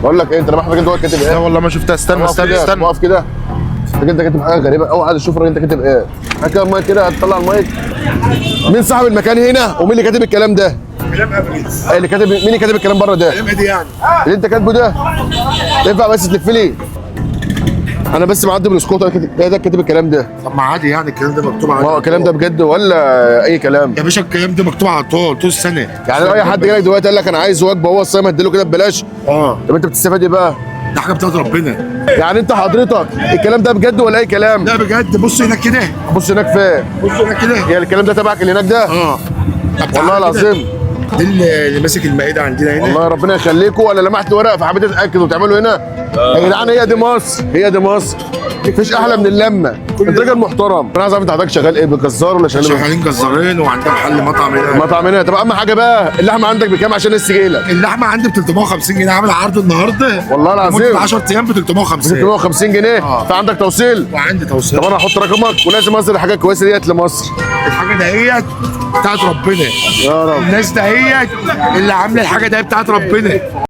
بقول لك ايه، انت لما حضرتك جوه كاتب لا ايه؟ والله ما شفتها. استنى استنى استنى. واقف كده. انت كاتب حاجه غريبه قوي، عايز اشوف الراجل انت كاتب ايه. هات المايك كده، هتطلع المايك. مين صاحب المكان هنا ومين اللي كاتب الكلام ده؟ كلام ابريز. اللي كاتب، مين اللي كاتب الكلام بره ده؟ كلام ايه دي يعني؟ اللي انت كاتبه ده ينفع بس تلف لي؟ انا بس معدي من السكوت، ده كاتب الكلام ده. طب ما عادي يعني الكلام ده مكتوب ما هو على الكلام ده بجد ولا اي كلام؟ يا باشا الكلام ده مكتوب على طول السنه. يعني لو اي حد جالك دلوقتي قال لك انا عايز وجبه هو الصايم هديله كده ببلاش، طب انت بتستفاد ايه بقى؟ ده حاجه بتاعت ربنا. يعني انت حضرتك الكلام ده بجد ولا اي كلام؟ لا بجد. بص هناك كده. بص هناك فين؟ بص هناك كده. يعني الكلام ده تبعك اللي هناك ده؟ طب والله تعالى كده. العظيم. دي اللي ماسك المائده عندنا هنا. والله ربنا يخليكم. ولا لمحت ورق فحبيت اتاكد وتعملوا هنا؟ يا جدعان هي دي مصر، هي دي مصر. مفيش احلى من اللمه. انت راجل محترم. انا عايز اعرف انت حضرتك شغال ايه، بجزار ولا شغال شغالين جزارين وعندنا محل مطعم هنا. مطعم هنا؟ طب اهم حاجه بقى اللحمه عندك بكام عشان الناس تجي لك؟ اللحمه عندي ب 350 جنيه، عامل عرض النهارده والله العظيم لمده 10 ايام ب 350. 350 جنيه. انت عندك توصيل؟ وعندي توصيل. طب انا هحط رقمك ولازم انزل الحاجه الكويسه ديت لمصر. الحاجه دهيت بتاعت ربنا. يا رب. الناس دهيت اللي عامله الحاجه دهيت بتاعت ربنا.